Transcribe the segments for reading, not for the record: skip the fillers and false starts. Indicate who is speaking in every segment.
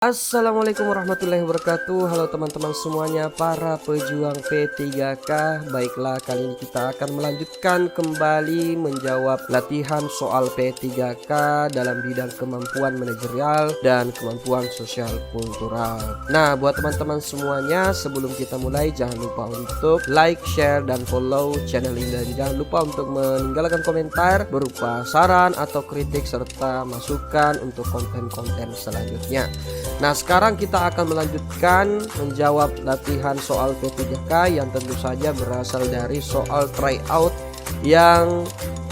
Speaker 1: Assalamualaikum warahmatullahi wabarakatuh. Halo teman-teman semuanya, para pejuang P3K. Baiklah, kali ini kita akan melanjutkan kembali menjawab latihan soal P3K dalam bidang kemampuan manajerial dan kemampuan sosial kultural. Nah, buat teman-teman semuanya, sebelum kita mulai jangan lupa untuk like, share, dan follow channel ini. Dan jangan lupa untuk meninggalkan komentar berupa saran atau kritik serta masukan untuk konten-konten selanjutnya. Nah, sekarang kita akan melanjutkan menjawab latihan soal P3K yang tentu saja berasal dari soal tryout yang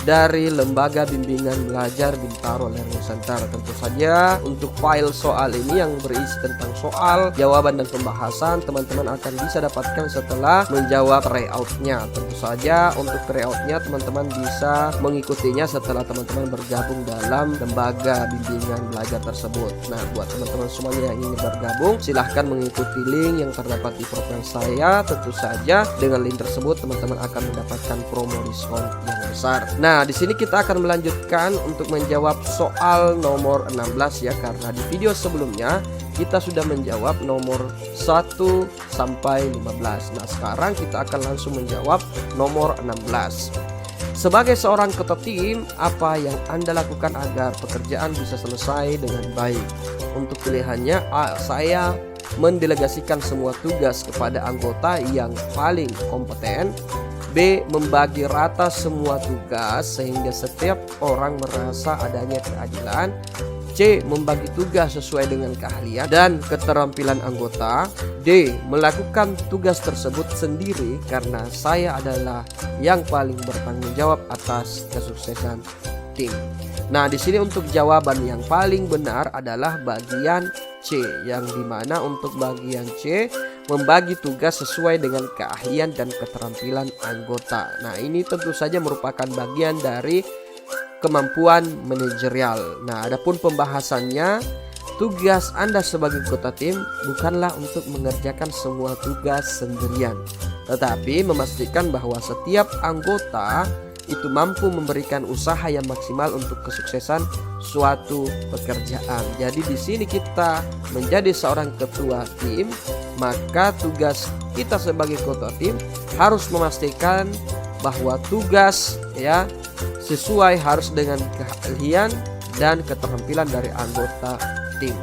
Speaker 1: dari Lembaga Bimbingan Belajar Bintaro Learning Center. Tentu saja untuk file soal ini yang berisi tentang soal, jawaban, dan pembahasan teman-teman akan bisa dapatkan setelah menjawab tryoutnya. Tentu saja untuk tryoutnya teman-teman bisa mengikutinya setelah teman-teman bergabung dalam Lembaga Bimbingan Belajar tersebut. Nah, buat teman-teman semuanya yang ingin bergabung, silahkan mengikuti link yang terdapat di profil saya. Tentu saja dengan link tersebut teman-teman akan mendapatkan promo diskon yang besar. Nah, di sini kita akan melanjutkan untuk menjawab soal nomor 16 ya, karena di video sebelumnya kita sudah menjawab nomor 1 sampai 15. Nah, sekarang kita akan langsung menjawab nomor 16. Sebagai seorang ketua tim, apa yang Anda lakukan agar pekerjaan bisa selesai dengan baik? Untuk pilihannya A, saya mendelegasikan semua tugas kepada anggota yang paling kompeten. B, membagi rata semua tugas sehingga setiap orang merasa adanya keadilan. C, membagi tugas sesuai dengan keahlian dan keterampilan anggota. D, melakukan tugas tersebut sendiri karena saya adalah yang paling bertanggung jawab atas kesuksesan tim. Nah, di sini untuk jawaban yang paling benar adalah bagian C, yang dimana untuk bagian C membagi tugas sesuai dengan keahlian dan keterampilan anggota. Nah, ini tentu saja merupakan bagian dari kemampuan manajerial. Nah, adapun pembahasannya, tugas Anda sebagai ketua tim bukanlah untuk mengerjakan semua tugas sendirian, tetapi memastikan bahwa setiap anggota itu mampu memberikan usaha yang maksimal untuk kesuksesan suatu pekerjaan. Jadi di sini kita menjadi seorang ketua tim, maka tugas kita sebagai ketua tim harus memastikan bahwa tugas ya sesuai harus dengan keahlian dan keterampilan dari anggota tim.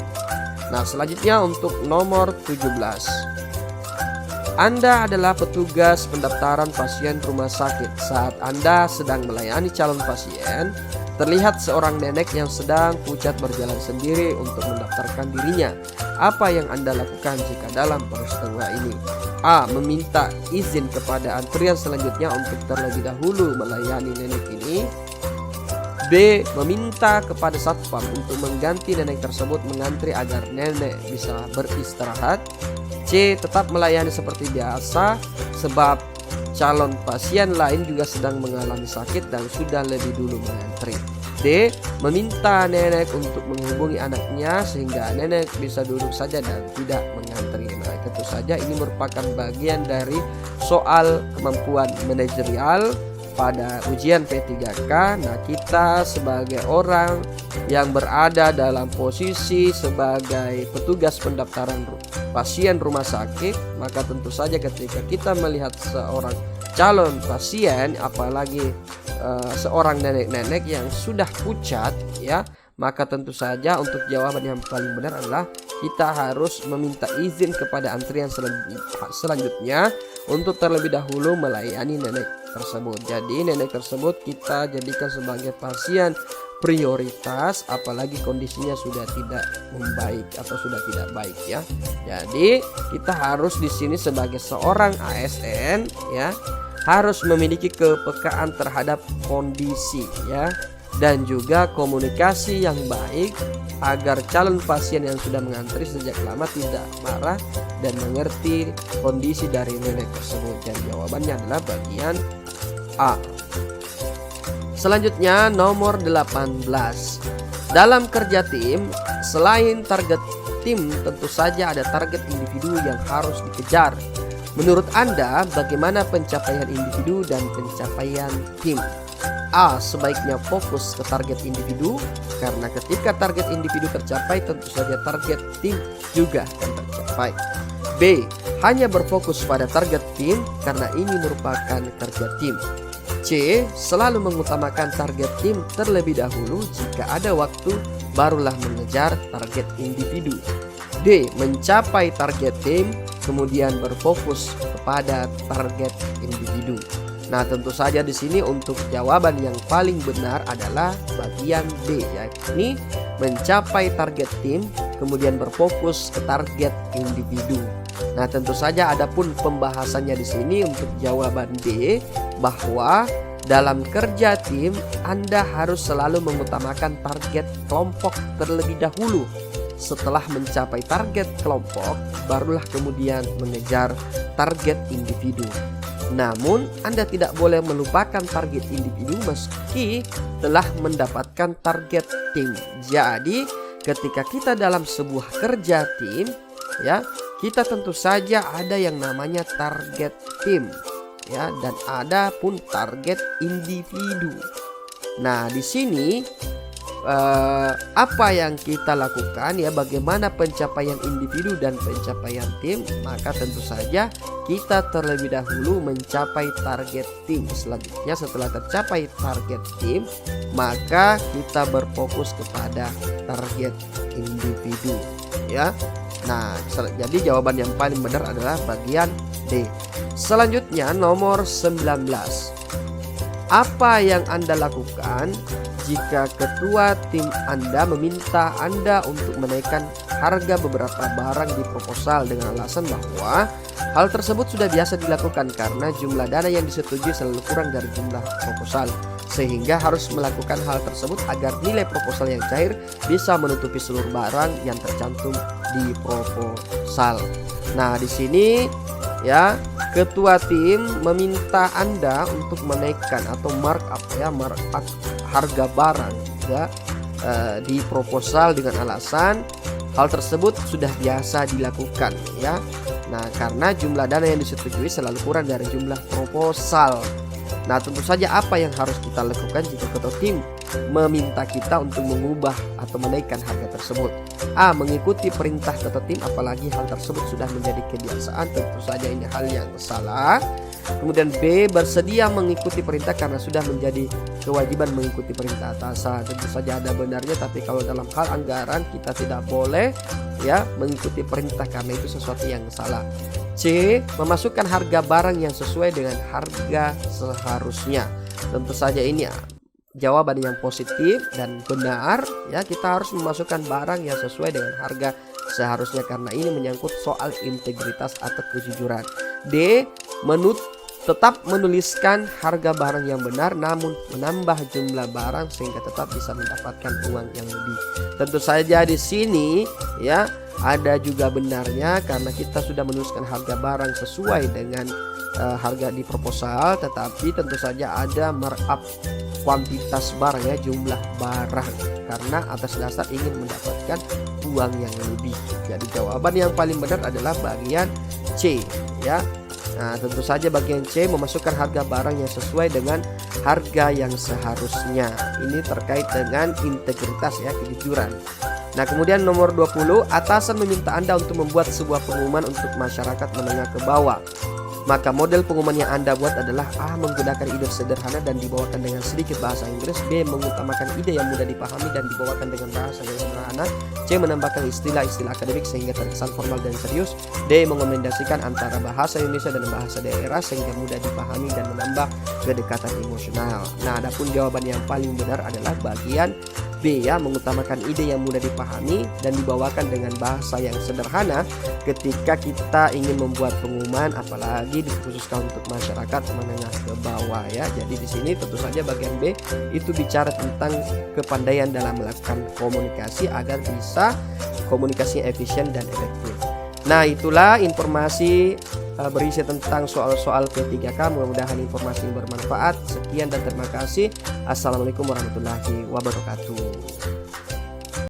Speaker 1: Nah, selanjutnya untuk nomor 17. Anda adalah petugas pendaftaran pasien rumah sakit. Saat Anda sedang melayani calon pasien, terlihat seorang nenek yang sedang pucat berjalan sendiri untuk mendaftarkan dirinya. Apa yang Anda lakukan jika dalam peristiwa ini? A, meminta izin kepada antrian selanjutnya untuk terlebih dahulu melayani nenek ini. B, meminta kepada satpam untuk mengganti nenek tersebut mengantri agar nenek bisa beristirahat. C, tetap melayani seperti biasa sebab calon pasien lain juga sedang mengalami sakit dan sudah lebih dulu mengantri. D, meminta nenek untuk menghubungi anaknya sehingga nenek bisa duduk saja dan tidak mengantri. Nah, tentu saja ini merupakan bagian dari soal kemampuan manajerial pada ujian P3K. Nah, kita sebagai orang yang berada dalam posisi sebagai petugas pendaftaran pasien rumah sakit, maka tentu saja ketika kita melihat seorang calon pasien, apalagi seorang nenek-nenek yang sudah pucat ya, maka tentu saja untuk jawaban yang paling benar adalah kita harus meminta izin kepada antrian selanjutnya untuk terlebih dahulu melayani nenek tersebut. Jadi nenek tersebut kita jadikan sebagai pasien prioritas, apalagi kondisinya sudah tidak membaik atau sudah tidak baik ya. Jadi kita harus di sini sebagai seorang ASN ya, harus memiliki kepekaan terhadap kondisi ya, dan juga komunikasi yang baik agar calon pasien yang sudah mengantri sejak lama tidak marah dan mengerti kondisi dari nenek tersebut. Dan jawabannya adalah bagian A. Selanjutnya nomor 18. Dalam kerja tim, selain target tim tentu saja ada target individu yang harus dikejar. Menurut Anda, bagaimana pencapaian individu dan pencapaian tim? A. Sebaiknya fokus ke target individu, karena ketika target individu tercapai tentu saja target tim juga akan tercapai. B. Hanya berfokus pada target tim karena ini merupakan kerja tim. C. Selalu mengutamakan target tim terlebih dahulu, jika ada waktu barulah mengejar target individu. D. Mencapai target tim kemudian berfokus kepada target individu. Nah, tentu saja di sini untuk jawaban yang paling benar adalah bagian D, yakni mencapai target tim kemudian berfokus ke target individu. Nah, tentu saja adapun pembahasannya di sini untuk jawaban D, bahwa dalam kerja tim Anda harus selalu mengutamakan target kelompok terlebih dahulu. Setelah mencapai target kelompok, barulah kemudian mengejar target individu. Namun, Anda tidak boleh melupakan target individu meski telah mendapatkan target tim. Jadi, ketika kita dalam sebuah kerja tim, ya, kita tentu saja ada yang namanya target tim, ya, dan ada pun target individu. Nah, di sini apa yang kita lakukan, ya, bagaimana pencapaian individu dan pencapaian tim, maka tentu saja kita terlebih dahulu mencapai target tim. Selanjutnya setelah tercapai target tim, maka kita berfokus kepada target individu, ya. Nah, jadi jawaban yang paling benar adalah bagian D. Selanjutnya nomor 19. Apa yang Anda lakukan jika ketua tim Anda meminta Anda untuk menaikkan harga beberapa barang di proposal dengan alasan bahwa hal tersebut sudah biasa dilakukan karena jumlah dana yang disetujui selalu kurang dari jumlah proposal, sehingga harus melakukan hal tersebut agar nilai proposal yang cair bisa menutupi seluruh barang yang tercantum di proposal. Nah, di sini, ya, ketua tim meminta Anda untuk menaikkan atau markup, ya, markup harga barang, ya, di proposal dengan alasan hal tersebut sudah biasa dilakukan, ya. Nah, karena jumlah dana yang disetujui selalu kurang dari jumlah proposal. Nah, tentu saja apa yang harus kita lakukan jika ketua tim meminta kita untuk mengubah atau menaikkan harga tersebut? A. Mengikuti perintah ketua tim apalagi hal tersebut sudah menjadi kebiasaan. Tentu saja ini hal yang salah. Kemudian B. Bersedia mengikuti perintah karena sudah menjadi kewajiban mengikuti perintah atasan. Tentu saja ada benarnya, tapi kalau dalam hal anggaran kita tidak boleh, ya, mengikuti perintah karena itu sesuatu yang salah. C. Memasukkan harga barang yang sesuai dengan harga seharusnya. Tentu saja ini jawaban yang positif dan benar, ya. Kita harus memasukkan barang yang sesuai dengan harga seharusnya karena ini menyangkut soal integritas atau kejujuran. D. Tetap menuliskan harga barang yang benar namun menambah jumlah barang sehingga tetap bisa mendapatkan uang yang lebih. Tentu saja di sini, ya, ada juga benarnya karena kita sudah menuliskan harga barang sesuai dengan harga di proposal, tetapi tentu saja ada markup kuantitas barang, ya, jumlah barang, karena atas dasar ingin mendapatkan uang yang lebih. Jadi jawaban yang paling benar adalah bagian C, ya. Nah, tentu saja bagian C, memasukkan harga barang yang sesuai dengan harga yang seharusnya. Ini terkait dengan integritas, ya, kejujuran. Nah, kemudian nomor 20, atasan meminta Anda untuk membuat sebuah pengumuman untuk masyarakat menengah ke bawah. Maka model pengumuman yang Anda buat adalah A. Menggunakan ide sederhana dan dibawakan dengan sedikit bahasa Inggris. B. Mengutamakan ide yang mudah dipahami dan dibawakan dengan bahasa yang sederhana. C. Menambahkan istilah-istilah akademik sehingga terkesan formal dan serius. D. Mengombinasikan antara bahasa Indonesia dan bahasa daerah sehingga mudah dipahami dan menambah kedekatan emosional. Nah, adapun jawaban yang paling benar adalah bagian B, ya, mengutamakan ide yang mudah dipahami dan dibawakan dengan bahasa yang sederhana ketika kita ingin membuat pengumuman, apalagi dikhususkan untuk masyarakat menengah ke bawah, ya. Jadi di sini tentu saja bagian B itu bicara tentang kepandaian dalam melakukan komunikasi agar bisa komunikasi efisien dan efektif. Nah, itulah informasi berisi tentang soal-soal P3K. Mudah-mudahan informasi ini bermanfaat. Sekian dan terima kasih. Assalamualaikum warahmatullahi wabarakatuh.